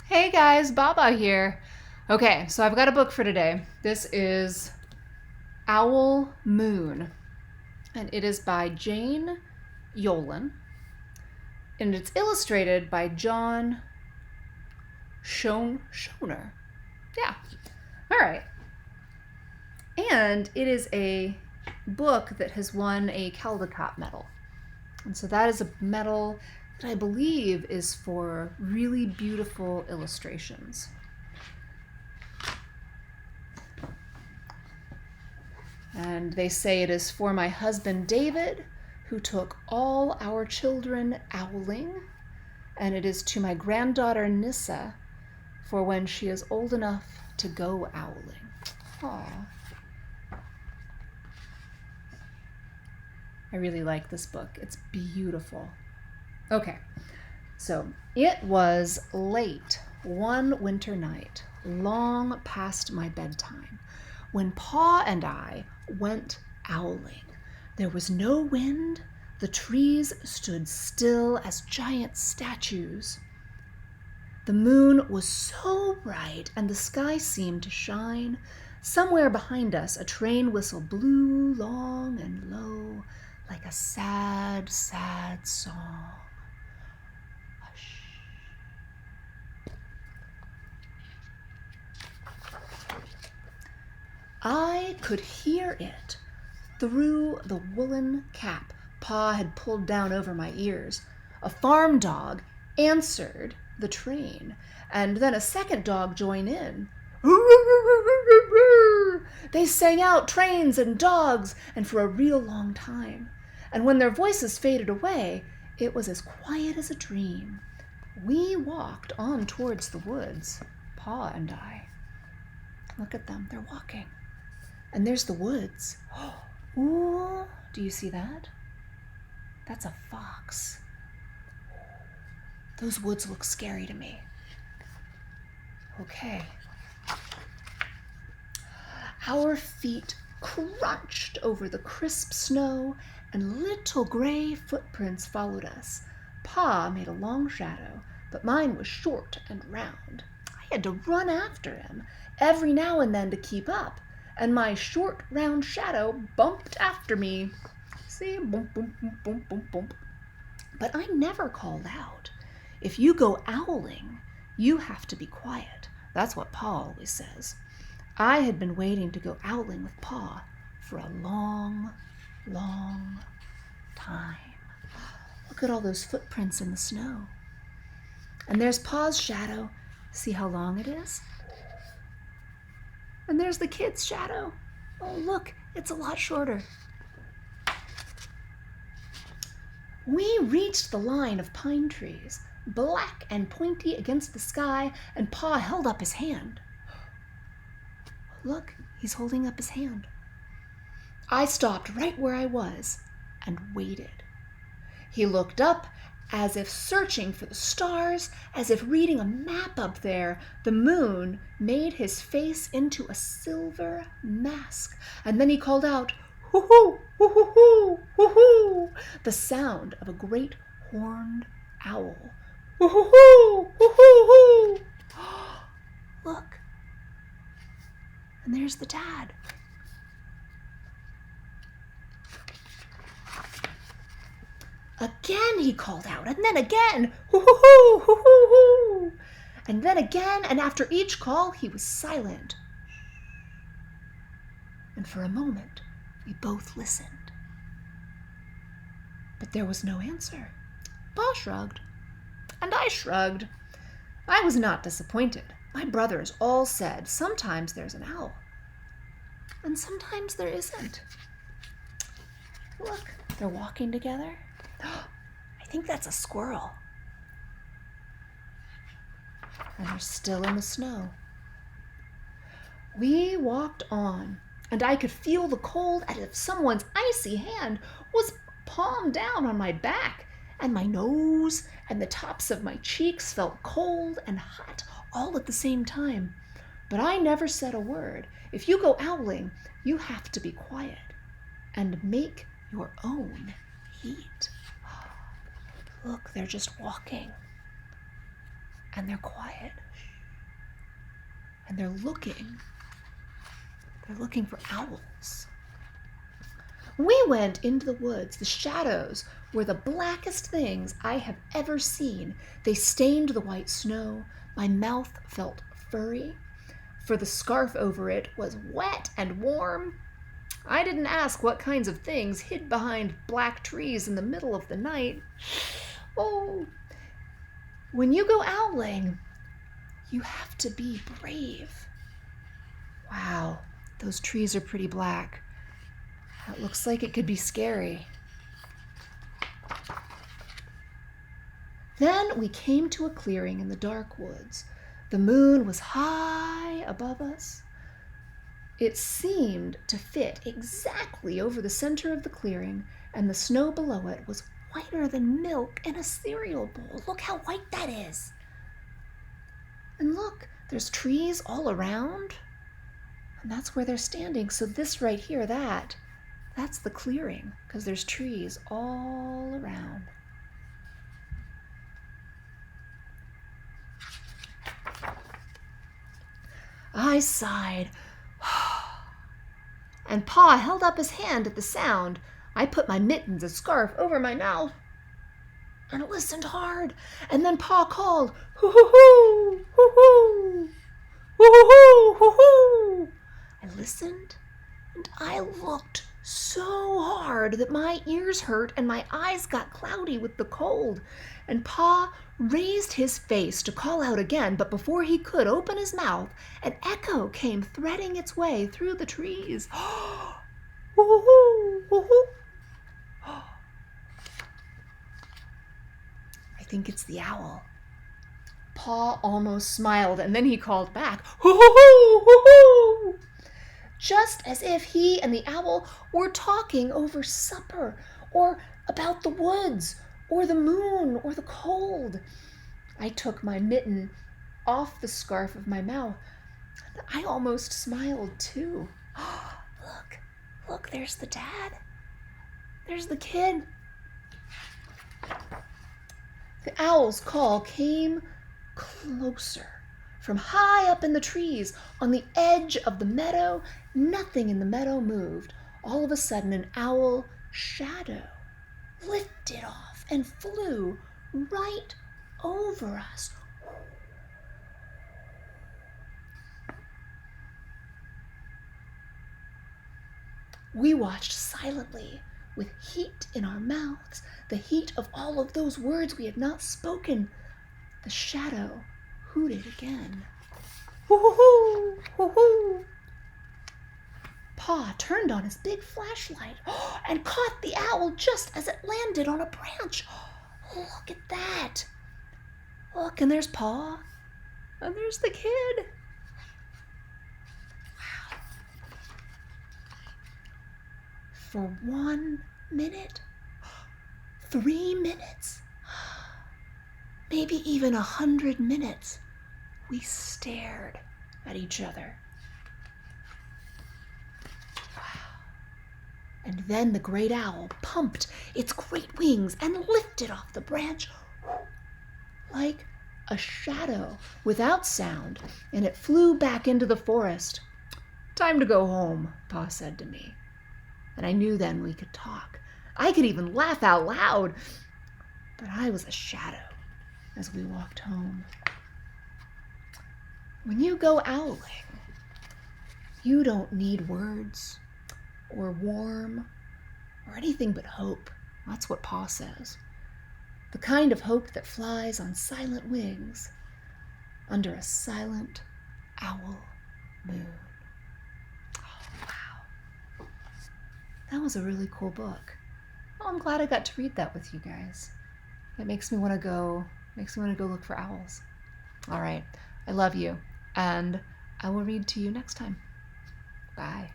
Hey guys, Baba here. Okay, so I've got a book for today. This is Owl Moon, and it is by Jane Yolen, and it's illustrated by John Schoner. Yeah, all right. And it is a book that has won a Caldecott Medal. And so that is a medal that I believe is for really beautiful illustrations. And they say it is for my husband David, who took all our children owling, and it is to my granddaughter Nissa, for when she is old enough to go owling. Aww. I really like this book. It's beautiful. Okay, so it was late one winter night, long past my bedtime, when Pa and I went owling. There was no wind. The trees stood still as giant statues. The moon was so bright and the sky seemed to shine. Somewhere behind us, a train whistle blew long and low, like a sad, sad song. Hush. I could hear it through the woolen cap Pa had pulled down over my ears. A farm dog answered the train, and then a second dog joined in. They sang out trains and dogs, and for a real long time. And when their voices faded away, it was as quiet as a dream. We walked on towards the woods, Pa and I. Look at them, they're walking. And there's the woods. Ooh, do you see that? That's a fox. Those woods look scary to me. Okay. Our feet crunched over the crisp snow, and little gray footprints followed us. Pa made a long shadow, but mine was short and round. I had to run after him every now and then to keep up, and my short, round shadow bumped after me. See, bump, bump, bump, bump, bump, bump. But I never called out. If you go owling, you have to be quiet. That's what Pa always says. I had been waiting to go owling with Pa for a long, long time. Look at all those footprints in the snow. And there's Pa's shadow. See how long it is? And there's the kid's shadow. Oh, look, it's a lot shorter. We reached the line of pine trees, black and pointy against the sky, and Pa held up his hand. Look, he's holding up his hand. I stopped right where I was and waited. He looked up as if searching for the stars, as if reading a map up there. The moon made his face into a silver mask, and then he called out, "Hoo-hoo, hoo-hoo-hoo, hoo-hoo," the sound of a great horned owl. "Hoo-hoo-hoo, hoo-hoo-hoo." Look, and there's the dad. Again he called out, and then again, "Hoo-hoo-hoo, hoo-hoo-hoo." And then again, and after each call he was silent. And for a moment we both listened. But there was no answer. Pa shrugged, and I shrugged. I was not disappointed. My brothers all said sometimes there's an owl, and sometimes there isn't. Look, they're walking together. I think that's a squirrel. And they're still in the snow. We walked on, and I could feel the cold as if someone's icy hand was palm down on my back, and my nose and the tops of my cheeks felt cold and hot all at the same time. But I never said a word. If you go owling, you have to be quiet and make your own heat. Look, they're just walking. and they're quiet. And they're looking for owls. We went into the woods. The shadows were the blackest things I have ever seen. They stained the white snow. My mouth felt furry, for the scarf over it was wet and warm. I didn't ask what kinds of things hid behind black trees in the middle of the night. Oh, when you go owling, you have to be brave. Wow, those trees are pretty black. It looks like it could be scary. Then we came to a clearing in the dark woods. The moon was high above us. It seemed to fit exactly over the center of the clearing, and the snow below it was whiter than milk in a cereal bowl. Look how white that is. And look, there's trees all around. And that's where they're standing. So this right here, that's the clearing, because there's trees all around. I sighed, and Pa held up his hand at the sound. I put my mittens and scarf over my mouth and listened hard. And then Pa called, hoo-hoo-hoo, hoo-hoo, hoo-hoo-hoo, hoo-hoo. I listened, and I looked so hard that my ears hurt and my eyes got cloudy with the cold. And Pa raised his face to call out again, but before he could open his mouth, an echo came threading its way through the trees. Woo-hoo, woo-hoo. I think it's the owl. Pa almost smiled, and then he called back, hoo-hoo, hoo-hoo, just as if he and the owl were talking over supper, or about the woods, or the moon, or the cold. I took my mitten off the scarf of my mouth, and I almost smiled too. Look, there's the dad. There's the kid. The owl's call came closer. From high up in the trees, on the edge of the meadow, nothing in the meadow moved. All of a sudden, an owl shadow lifted off and flew right over us. We watched silently, with heat in our mouths, the heat of all of those words we had not spoken. The shadow hooted again. Hoo-hoo-hoo, hoo-hoo. Pa turned on his big flashlight and caught the owl just as it landed on a branch. Look at that. Look, and there's Pa, and there's the kid. Wow. For 1 minute, 3 minutes, maybe even 100 minutes, we stared at each other. Wow. And then the great owl pumped its great wings and lifted off the branch like a shadow without sound, and it flew back into the forest. Time to go home, Pa said to me. And I knew then we could talk. I could even laugh out loud. But I was a shadow as we walked home. When you go owling, you don't need words or warm or anything but hope. That's what Pa says. The kind of hope that flies on silent wings under a silent owl moon. Oh, wow. That was a really cool book. Oh, I'm glad I got to read that with you guys. It makes me want to go look for owls. All right. I love you, and I will read to you next time. Bye.